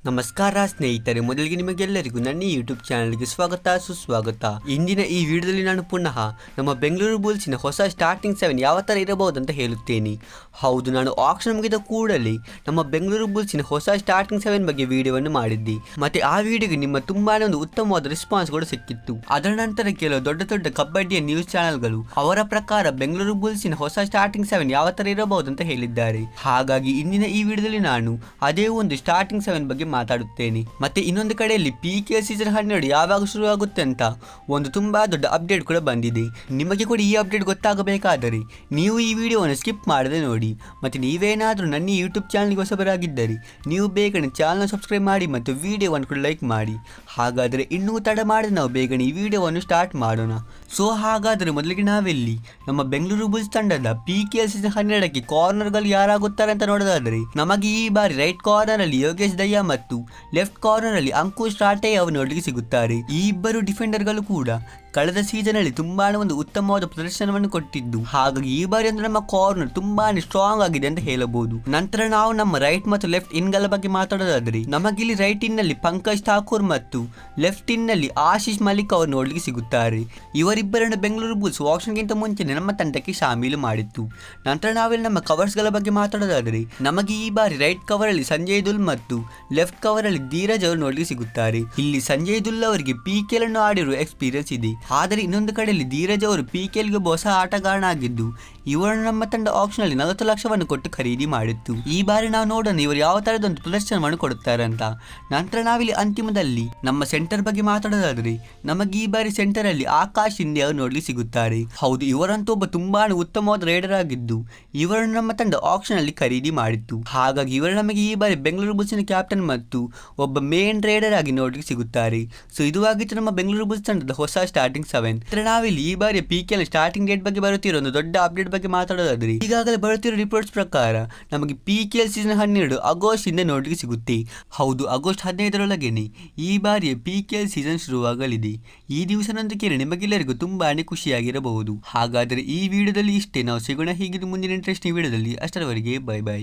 ನಮಸ್ಕಾರ ಸ್ನೇಹಿತರೆ, ಮೊದಲಿಗೆ ನಿಮಗೆಲ್ಲರಿಗೂ ನನ್ನ ಯೂಟ್ಯೂಬ್ ಚಾನಲ್ಗೆ ಸ್ವಾಗತ ಸುಸ್ವಾಗತ. ಇಂದಿನ ಈ ವಿಡಿಯೋದಲ್ಲಿ ನಾನು ಪುನಃ ನಮ್ಮ ಬೆಂಗಳೂರು ಬುಲ್ಸ್ನ ಹೊಸ ಸ್ಟಾರ್ಟಿಂಗ್ 7 ಯಾವ ಥರ ಇರಬಹುದು ಅಂತ ಹೇಳುತ್ತೇನೆ. ಹೌದು, ನಾನು ಆಕ್ಷನ್ ಮುಗಿದ ಕೂಡಲೇ ನಮ್ಮ ಬೆಂಗಳೂರು ಬುಲ್ಸ್ನ ಹೊಸ ಸ್ಟಾರ್ಟಿಂಗ್ 7 ಬಗ್ಗೆ ವಿಡಿಯೋವನ್ನು ಮಾಡಿದ್ದೆ. ಮತ್ತೆ ಆ ವಿಡಿಯೋಗೆ ನಿಮ್ಮ ತುಂಬಾನೇ ಒಂದು ಉತ್ತಮವಾದ ರೆಸ್ಪಾನ್ಸ್ ಕೂಡ ಸಿಕ್ಕಿತ್ತು. ಅದರ ನಂತರ ಕೆಲವು ದೊಡ್ಡ ದೊಡ್ಡ ಕಬಡ್ಡಿಯ ನ್ಯೂಸ್ ಚಾನೆಲ್ಗಳು ಅವರ ಪ್ರಕಾರ ಬೆಂಗಳೂರು ಬುಲ್ಸ್ನ ಹೊಸ ಸ್ಟಾರ್ಟಿಂಗ್ 7 ಯಾವ ಥರ ಇರಬಹುದು ಅಂತ ಹೇಳಿದ್ದಾರೆ. ಹಾಗಾಗಿ ಇಂದಿನ ಈ ವಿಡಿಯೋದಲ್ಲಿ ನಾನು ಅದೇ ಒಂದು ಸ್ಟಾರ್ಟಿಂಗ್ 7 ಬಗ್ಗೆ ಮಾತಾಡುತ್ತೇನೆ. ಮತ್ತೆ ಇನ್ನೊಂದು ಕಡೆಯಲ್ಲಿ PKL ಸೀಸನ್ 12 ಯಾವಾಗ ಶುರು ಆಗುತ್ತೆ ಅಂತ ಒಂದು ತುಂಬಾ ದೊಡ್ಡ ಅಪ್ಡೇಟ್ ಕೂಡ ಬಂದಿದೆ. ನಿಮಗೆ ಕೂಡ ಈ ಅಪ್ಡೇಟ್ ಗೊತ್ತಾಗಬೇಕಾದರೆ ನೀವು ಈ ವಿಡಿಯೋವನ್ನು ಸ್ಕಿಪ್ ಮಾಡದೆ ನೋಡಿ. ಮತ್ತೆ ನೀವೇನಾದರೂ ನನ್ನ ಯೂಟ್ಯೂಬ್ ಚಾನಲ್ಗೆ ಹೊಸಬರಾಗಿದ್ದರೆ ನೀವು ಬೇಗನೆ ಚಾನಲ್ ಸಬ್ಸ್ಕ್ರೈಬ್ ಮಾಡಿ ಮತ್ತು ವಿಡಿಯೋವನ್ನು ಕೂಡ ಲೈಕ್ ಮಾಡಿ. ಹಾಗಾದರೆ ಇನ್ನೂ ತಡ ಮಾಡದೆ ನಾವು ಬೇಗನೆ ಈ ವಿಡಿಯೋವನ್ನು ಸ್ಟಾರ್ಟ್ ಮಾಡೋಣ. ಸೊ ಹಾಗಾದರೆ ಮೊದಲಿಗೆ ನಾವೆಲ್ಲಿ ನಮ್ಮ ಬೆಂಗಳೂರು ಬುಲ್ಸ್ ತಂಡದ PKL ಸೀಸನ್ 12ಕ್ಕೆ ಕಾರ್ನರ್ಗಳು ಯಾರಾಗುತ್ತಾರೆ ಅಂತ ನೋಡೋದಾದರೆ ನಮಗೆ ಈ ಬಾರಿ ರೈಟ್ ಕಾರ್ನರ್ ಅಲ್ಲಿ ಯೋಗೇಶ್ ದಯ್ಯ ಮತ್ತು ಲೆಫ್ಟ್ ಕಾರ್ನರ್ ಅಲ್ಲಿ ಅಂಕುಶ್ ರಾಟೆ ಅವರು ನೋಡಲಿಕ್ಕೆ ಸಿಗುತ್ತಾರೆ. ಈ ಇಬ್ಬರು ಡಿಫೆಂಡರ್ಗಳು ಕೂಡ ಕಳೆದ ಸೀಸನ್ ಅಲ್ಲಿ ತುಂಬಾನೇ ಒಂದು ಉತ್ತಮವಾದ ಪ್ರದರ್ಶನವನ್ನು ಕೊಟ್ಟಿದ್ದು, ಹಾಗಾಗಿ ಈ ಬಾರಿ ಅಂದ್ರೆ ನಮ್ಮ ಕಾರ್ನರ್ ತುಂಬಾನೇ ಸ್ಟ್ರಾಂಗ್ ಆಗಿದೆ ಅಂತ ಹೇಳಬಹುದು. ನಂತರ ನಾವು ನಮ್ಮ ರೈಟ್ ಮತ್ತು ಲೆಫ್ಟ್ ಇನ್ಗಳ ಬಗ್ಗೆ ಮಾತಾಡೋದಾದ್ರೆ ನಮಗಿಲ್ಲಿ ರೈಟ್ ಇನ್ ನಲ್ಲಿ ಪಂಕಜ್ ಠಾಕೂರ್ ಮತ್ತು ಲೆಫ್ಟ್ ಇನ್ ನಲ್ಲಿ ಆಶೀಶ್ ಮಲಿಕ್ ಅವರು ನೋಡ್ಲಿಕ್ಕೆ ಸಿಗುತ್ತಾರೆ. ಇವರಿಬ್ಬರನ್ನು ಬೆಂಗಳೂರು ಬುಲ್ಸ್ ಆಕ್ಷನ್ ಗಿಂತ ಮುಂಚೆನೆ ನಮ್ಮ ತಂಡಕ್ಕೆ ಶಾಮೀಲು ಮಾಡಿತ್ತು. ನಂತರ ನಾವಿಲ್ಲಿ ನಮ್ಮ ಕವರ್ಸ್ ಗಳ ಬಗ್ಗೆ ಮಾತಾಡೋದಾದ್ರೆ ನಮಗೆ ಈ ಬಾರಿ ರೈಟ್ ಕವರ್ ಅಲ್ಲಿ ಸಂಜಯ್ ದುಲ್ ಮತ್ತು ಲೆಫ್ಟ್ ಕವರ್ ಅಲ್ಲಿ ಧೀರಜ್ ಅವರು ನೋಡ್ಲಿಕ್ಕೆ ಸಿಗುತ್ತಾರೆ. ಇಲ್ಲಿ ಸಂಜಯ್ ದುಲ್ ಅವರಿಗೆ PKL ಅನ್ನು ಆಡಿರುವ ಎಕ್ಸ್ಪೀರಿಯನ್ಸ್ ಇದೆ. ಆದರೆ ಇನ್ನೊಂದು ಕಡೆಯಲ್ಲಿ ಧೀರಜ್ ಅವರು PKLಗೆ ಹೊಸ ಆಟಗಾರನ ಆಗಿದ್ದು ಇವರನ್ನು ನಮ್ಮ ತಂಡ ಆಕ್ಷನ್ ಅಲ್ಲಿ 40 ಲಕ್ಷವನ್ನು ಕೊಟ್ಟು ಖರೀದಿ ಮಾಡಿತ್ತು. ಈ ಬಾರಿ ನಾವು ನೋಡೋಣ ಇವರು ಯಾವ ತರಹದ ಒಂದು ಪ್ರದರ್ಶನವನ್ನು ಕೊಡುತ್ತಾರೆ ಅಂತ. ನಂತರ ನಾವಿಲ್ಲಿ ಅಂತಿಮದಲ್ಲಿ ನಮ್ಮ ಸೆಂಟರ್ ಬಗ್ಗೆ ಮಾತಾಡೋದಾದ್ರೆ ನಮಗೆ ಈ ಬಾರಿ ಸೆಂಟರ್ ಅಲ್ಲಿ ಆಕಾಶ್ ಹಿಂದೆ ಅವರು ನೋಡ್ಲಿಕ್ಕೆ ಸಿಗುತ್ತಾರೆ. ಹೌದು, ಇವರಂತೂ ಒಬ್ಬ ತುಂಬಾನೇ ಉತ್ತಮವಾದ ರೈಡರ್ ಆಗಿದ್ದು ಇವರನ್ನು ನಮ್ಮ ತಂಡ ಆಕ್ಷನ್ ಅಲ್ಲಿ ಖರೀದಿ ಮಾಡಿತ್ತು. ಹಾಗಾಗಿ ಇವರು ನಮಗೆ ಈ ಬಾರಿ ಬೆಂಗಳೂರು ಬುಲ್ಸ್ನ ಕ್ಯಾಪ್ಟನ್ ಮತ್ತು ಒಬ್ಬ ಮೇನ್ ರೈಡರ್ ಆಗಿ ನೋಡ್ಲಿಕ್ಕೆ ಸಿಗುತ್ತಾರೆ. ಸೊ ಇದು ಆಗಿತ್ತು ನಮ್ಮ ಬೆಂಗಳೂರು ಬುಲ್ಸ್ ತಂಡದ ಹೊಸ ಸ್ಟಾರ್ಟಿಂಗ್ 7. ನಾವಿಲ್ಲಿ ಈ ಬಾರಿ PKL ಸ್ಟಾರ್ಟಿಂಗ್ ಡೇಟ್ ಬಗ್ಗೆ ಬರುತ್ತಿರೋ ಒಂದು ದೊಡ್ಡ ಅಪ್ಡೇಟ್ ಬಗ್ಗೆ ಮಾತಾಡೋದಾದ್ರೆ ಈಗಾಗಲೇ ಬರುತ್ತಿರೋ ರಿಪೋರ್ಟ್ಸ್ ಪ್ರಕಾರ ನಮಗೆ PKL ಸೀಸನ್ 12 ಆಗಸ್ಟ್ ಇಂದ ನೋಡ್ಲಿಕ್ಕೆ ಸಿಗುತ್ತೆ. ಹೌದು, ಆಗಸ್ಟ್ 15ರೊಳಗೇನೆ ಈ ಬಾರಿಯ PKL ಸೀಸನ್ ಶುರುವಾಗಲಿದೆ. ಈ ದಿವಸನಂತೂ ಕೇಳಿ ನಿಮಗೆಲ್ಲರಿಗೂ ತುಂಬಾನೇ ಖುಷಿಯಾಗಿರಬಹುದು. ಹಾಗಾದರೆ ಈ ವಿಡಿಯೋದಲ್ಲಿ ಇಷ್ಟೇ. ನಾವು ಸಿಗೋಣ ಹೀಗಿದ್ದು ಮುಂದಿನ ಇಂಟ್ರೆಸ್ಟಿಂಗ್ ವಿಡಿಯೋದಲ್ಲಿ. ಅಷ್ಟರವರೆಗೆ ಬೈ ಬೈ.